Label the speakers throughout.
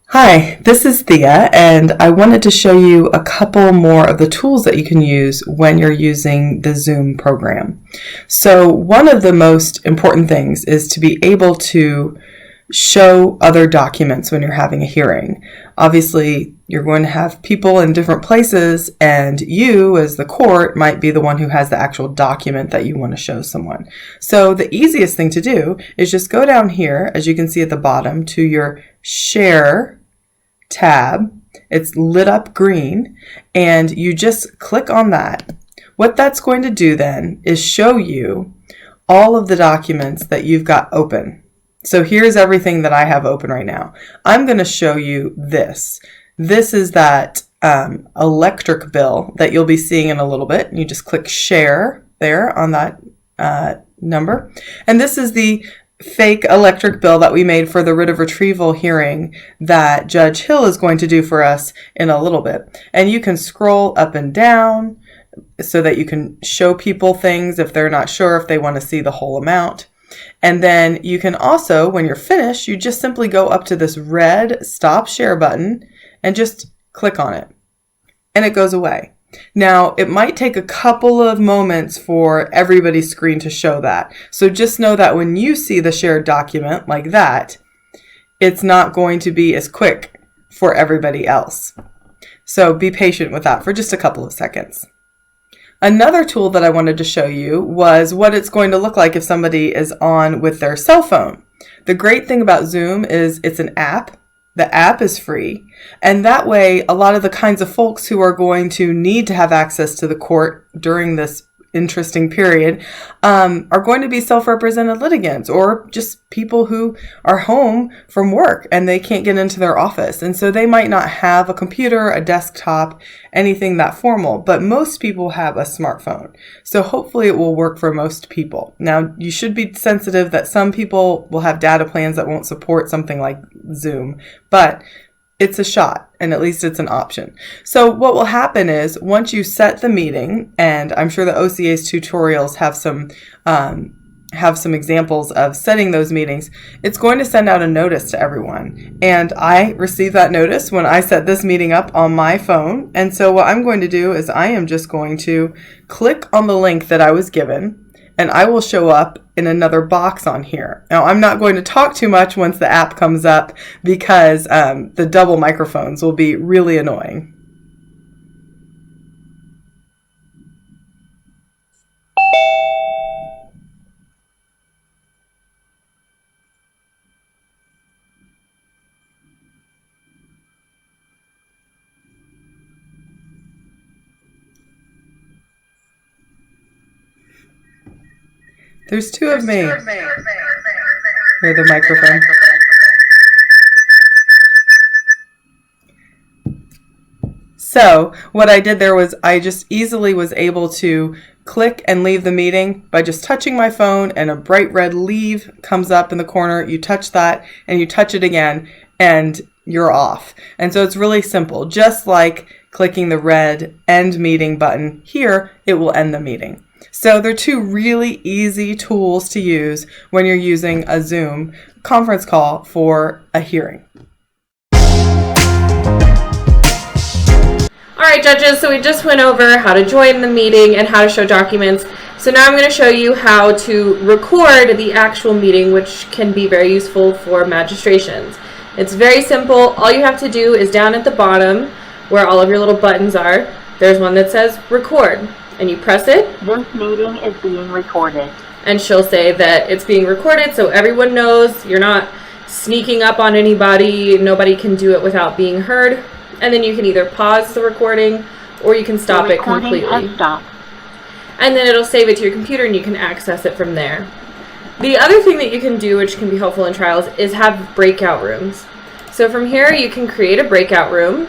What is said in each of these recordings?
Speaker 1: Hi, this is Thea, and I wanted to show you a couple more of the tools that you can use when you're using the Zoom program. So one of the most important things is to be able to show other documents when you're having a hearing. Obviously, you're going to have people in different places, and you, as the court, might be the one who has the actual document that you want to show someone. So the easiest thing to do is just go down here, as you can see at the bottom, to your Share tab. It's lit up green, and you just click on that. What that's going to do then is show you all of the documents that you've got open. So here's everything that I have open right now. I'm going to show you this. This is that electric bill that you'll be seeing in a little bit. You just click share there on that number. And this is the fake electric bill that we made for the writ of retrieval hearing that Judge Hill is going to do for us in a little bit. And you can scroll up and down so that you can show people things if they're not sure if they want to see the whole amount. And then you can also, when you're finished, you just simply go up to this red stop share button and just click on it. And it goes away. Now, it might take a couple of moments for everybody's screen to show that. So just know that when you see the shared document like that, it's not going to be as quick for everybody else. So be patient with that for just a couple of seconds. Another tool that I wanted to show you was what it's going to look like if somebody is on with their cell phone. The great thing about Zoom is it's an app. The app is free, and that way a lot of the kinds of folks who are going to need to have access to the court during this interesting period are going to be self-represented litigants or just people who are home from work and they can't get into their office. And so they might not have a computer, a desktop, anything that formal, but most people have a smartphone. So hopefully it will work for most people. Now, you should be sensitive that some people will have data plans that won't support something like Zoom, but it's a shot, and at least it's an option. So what will happen is once you set the meeting, and I'm sure the OCA's tutorials have some examples of setting those meetings, it's going to send out a notice to everyone. And I received that notice when I set this meeting up on my phone. And so what I'm going to do is I am just going to click on the link that I was given, and I will show up in another box on here. Now, I'm not going to talk too much once the app comes up because the double microphones will be really annoying. There's two of me. Hear the microphone. So what I did there was I just easily was able to click and leave the meeting by just touching my phone, and a bright red leave comes up in the corner. You touch that and you touch it again and you're off. And so it's really simple. Just like clicking the red end meeting button here, it will end the meeting. So they're two really easy tools to use when you're using a Zoom conference call for a hearing.
Speaker 2: All right, judges, so we just went over how to join the meeting and how to show documents. So now I'm going to show you how to record the actual meeting, which can be very useful for magistrations. It's very simple. All you have to do is down at the bottom where all of your little buttons are, there's one that says record. And you press it.
Speaker 3: This meeting is being recorded.
Speaker 2: And she'll say that it's being recorded so everyone knows you're not sneaking up on anybody. Nobody can do it without being heard. And then you can either pause the recording or you can stop it completely. And then it'll save it to your computer and you can access it from there. The other thing that you can do, which can be helpful in trials, is have breakout rooms. So from here you can create a breakout room,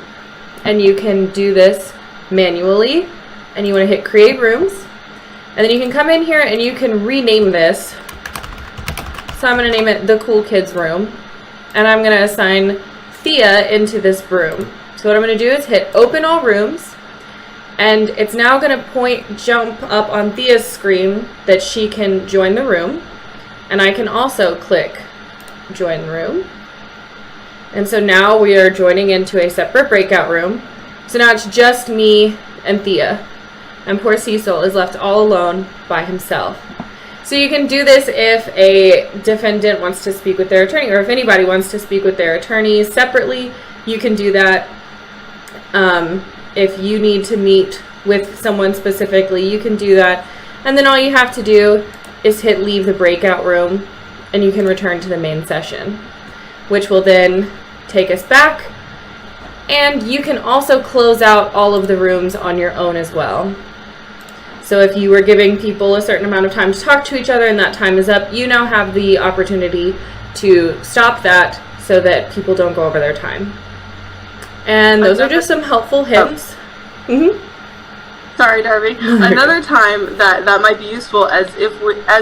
Speaker 2: and you can do this manually. And you want to hit create rooms, and then you can come in here and you can rename this. So I'm going to name it the Cool Kids Room, and I'm going to assign Thea into this room. So what I'm going to do is hit open all rooms, And it's now going to jump up on Thea's screen that she can join the room. And I can also click join room. And so now we are joining into a separate breakout room. So now it's just me and Thea. And poor Cecil is left all alone by himself. So you can do this if a defendant wants to speak with their attorney, or if anybody wants to speak with their attorneys separately, you can do that. If you need to meet with someone specifically, you can do that. And then all you have to do is hit leave the breakout room, and you can return to the main session, which will then take us back. And you can also close out all of the rooms on your own as well. So if you were giving people a certain amount of time to talk to each other and that time is up, you now have the opportunity to stop that so that people don't go over their time. And those are just some helpful hints.
Speaker 4: Sorry, Darby. Another time that might be useful as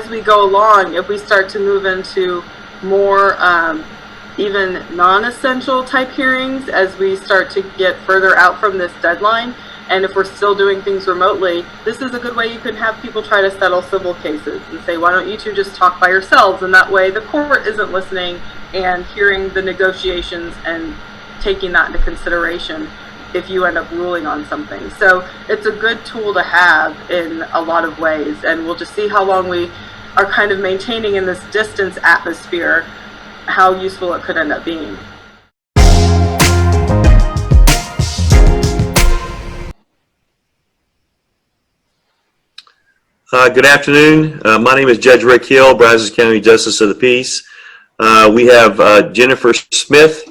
Speaker 4: we go along, if we start to move into more even non-essential type hearings, as we start to get further out from this deadline, and if we're still doing things remotely, this is a good way you can have people try to settle civil cases and say, why don't you two just talk by yourselves? And that way the court isn't listening and hearing the negotiations and taking that into consideration if you end up ruling on something. So it's a good tool to have in a lot of ways, and we'll just see how long we are kind of maintaining in this distance atmosphere, how useful it could end up being.
Speaker 5: Good afternoon. My name is Judge Rick Hill, Brazos County Justice of the Peace. We have Jennifer Smith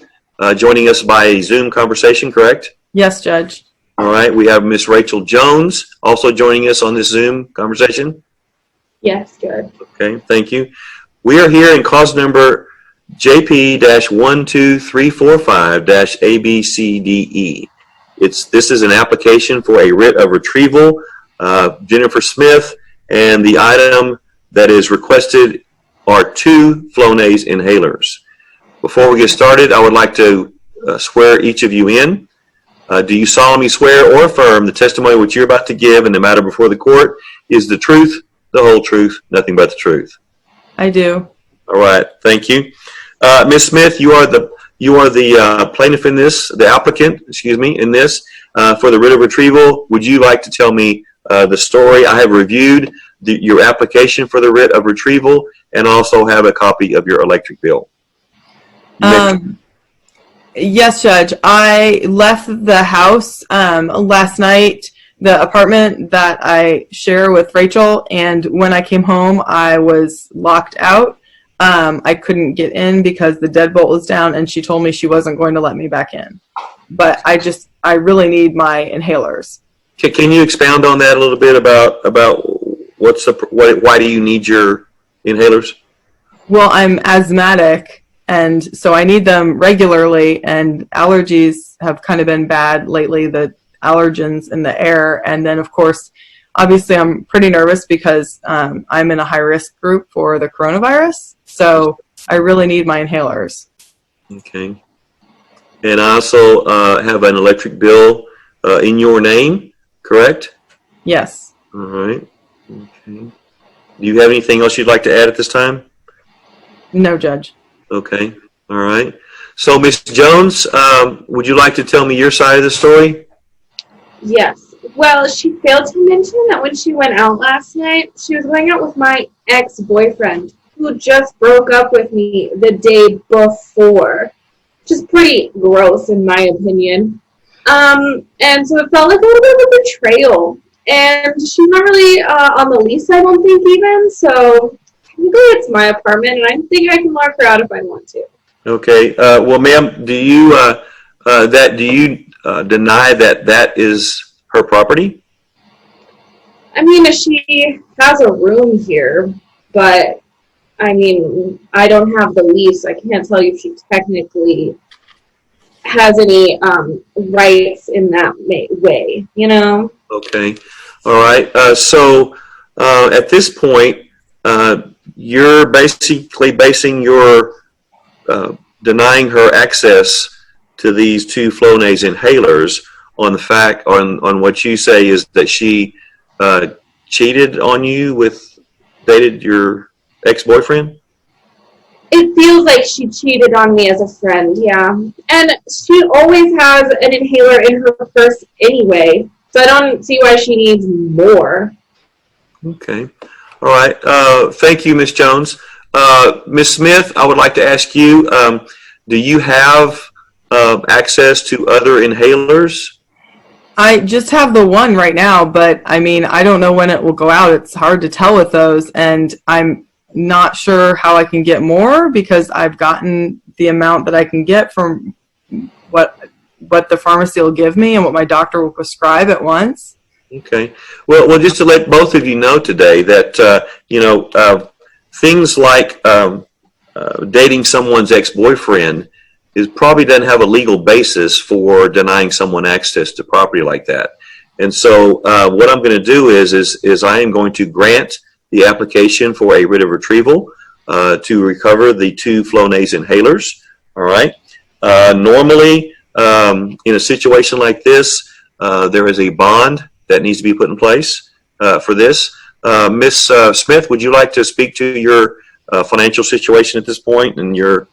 Speaker 5: joining us by a Zoom conversation, correct?
Speaker 1: Yes, Judge.
Speaker 5: All right. We have Miss Rachel Jones also joining us on this Zoom conversation.
Speaker 2: Yes, good.
Speaker 5: Okay, thank you. We are here in cause number JP-12345-ABCDE. This is an application for a writ of retrieval. Jennifer Smith, and the item that is requested are 2 Flonase inhalers. Before we get started, I would like to swear each of you in. Do you solemnly swear or affirm the testimony which you're about to give in the matter before the court is the truth, the whole truth, nothing but the truth?
Speaker 1: I do.
Speaker 5: All right, thank you. Ms. Smith, you are the plaintiff in this, the applicant, excuse me, in this for the writ of retrieval. Would you like to tell me the story? I have reviewed your application for the writ of retrieval and also have a copy of your electric bill.
Speaker 1: Yes, Judge. I left the house last night, the apartment that I share with Rachel, and when I came home, I was locked out. I couldn't get in because the deadbolt was down, and she told me she wasn't going to let me back in. But I really need my inhalers.
Speaker 5: Can you expound on that a little bit about why do you need your inhalers?
Speaker 1: Well, I'm asthmatic, and so I need them regularly, and allergies have kind of been bad lately, the allergens in the air. And then, of course, obviously I'm pretty nervous because I'm in a high-risk group for the coronavirus, so I really need my inhalers.
Speaker 5: Okay. And I also have an electric bill in your name, correct?
Speaker 1: Yes.
Speaker 5: All right. Okay. Do you have anything else you'd like to add at this time?
Speaker 1: No, Judge.
Speaker 5: Okay. All right. So, Ms. Jones, would you like to tell me your side of the story?
Speaker 6: Yes. Well, she failed to mention that when she went out last night, she was going out with my ex-boyfriend, who just broke up with me the day before. Which is pretty gross, in my opinion. And so it felt like a little bit of a betrayal. And she's not really on the lease, I don't think, even. So technically it's my apartment, and I think I can lock her out if I want to. Okay.
Speaker 5: Well, ma'am, do you deny that is her property?
Speaker 6: I mean, she has a room here, but I mean, I don't have the lease. I can't tell you if she technically has any rights in that way, you know?
Speaker 5: Okay. All right. So at this point, you're basically basing your denying her access to these 2 Flonase inhalers on the fact, on what you say is that she cheated on you dated your ex-boyfriend?
Speaker 6: It feels like she cheated on me as a friend, yeah. And she always has an inhaler in her purse anyway, so I don't see why she needs more.
Speaker 5: Okay. All right. Thank you, Ms. Jones. Ms. Smith, I would like to ask you, do you have access to other inhalers?
Speaker 1: I just have the one right now, but I mean, I don't know when it will go out. It's hard to tell with those, and I'm not sure how I can get more because I've gotten the amount that I can get from what the pharmacy will give me and what my doctor will prescribe at once.
Speaker 5: Okay. Well, just to let both of you know today that things like dating someone's ex-boyfriend probably doesn't have a legal basis for denying someone access to property like that. And so what I'm going to do is I am going to grant the application for a writ of retrieval to recover the 2 Flonase inhalers. All right. Normally, in a situation like this, there is a bond that needs to be put in place for this. Ms. Smith, would you like to speak to your financial situation at this point and your...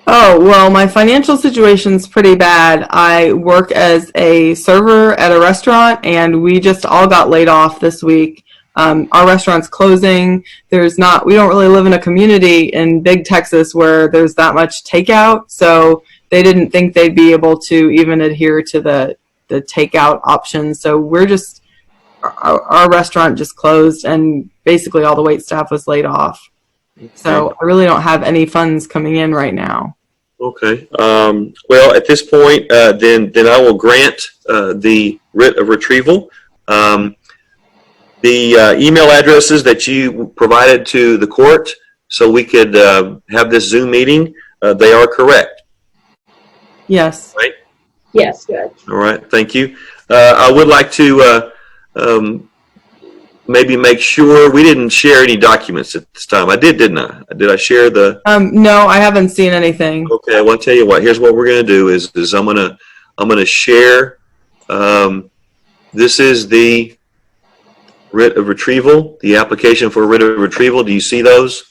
Speaker 1: Oh, well, my financial situation's pretty bad. I work as a server at a restaurant, and we just all got laid off this week. Our restaurant's closing. We don't really live in a community in Big Texas where there's that much takeout, so they didn't think they'd be able to even adhere to the takeout option. So our restaurant just closed, and basically all the wait staff was laid off. So I really don't have any funds coming in right now.
Speaker 5: Okay. Well, at this point, then I will grant the writ of retrieval. The email addresses that you provided to the court so we could have this Zoom meeting, they are correct.
Speaker 1: Yes.
Speaker 5: Right?
Speaker 6: Yes, good.
Speaker 5: All right. Thank you. I would like to maybe make sure we didn't share any documents at this time. I did, didn't I? Did I share the...
Speaker 1: No, I haven't seen anything.
Speaker 5: Okay, well, I'll tell you what. Here's what we're going to do is I'm going to share. This is the writ of retrieval, the application for writ of retrieval. Do you see those?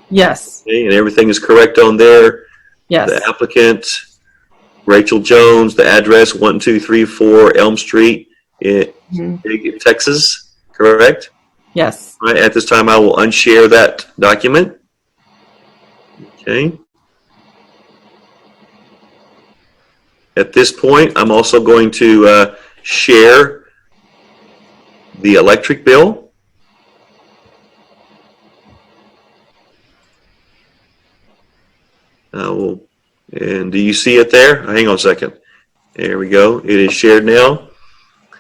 Speaker 1: Yes.
Speaker 5: Okay, and everything is correct on there.
Speaker 1: Yes.
Speaker 5: The applicant, Rachel Jones, the address 1234 Elm Street in Texas. Correct?
Speaker 1: Yes.
Speaker 5: All right, at this time, I will unshare that document. Okay. At this point, I'm also going to share the electric bill. And do you see it there? Hang on a second. There we go. It is shared now.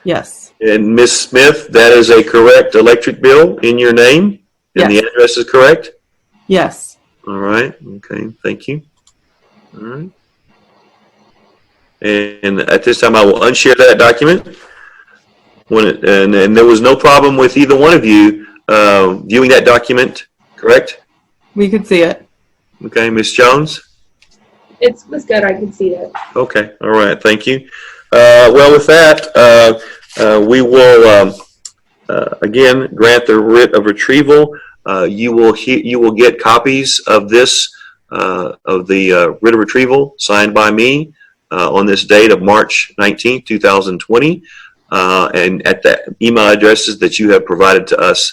Speaker 1: Yes.
Speaker 5: And Ms. Smith, that is a correct electric bill in your name? And
Speaker 1: Yes.
Speaker 5: the address is correct?
Speaker 1: Yes.
Speaker 5: All right. Okay. Thank you. All right. And at this time, I will unshare that document. And there was no problem with either one of you viewing that document, correct?
Speaker 1: We could see it.
Speaker 5: Okay. Ms. Jones?
Speaker 6: It was good. I could see it.
Speaker 5: Okay. All right. Thank you. Well, with that, we will again grant the writ of retrieval. You will get copies of this of the writ of retrieval signed by me on this date of March 19th, 2020, and at the email addresses that you have provided to us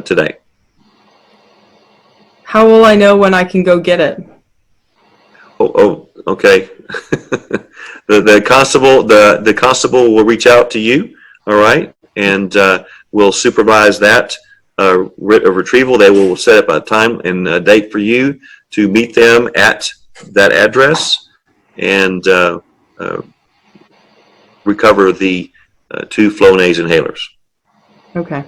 Speaker 5: today.
Speaker 1: How will I know when I can go get it?
Speaker 5: Oh, okay. The constable will reach out to you, all right, and will supervise that writ of retrieval. They will set up a time and a date for you to meet them at that address and recover the 2 Flonase inhalers.
Speaker 1: Okay.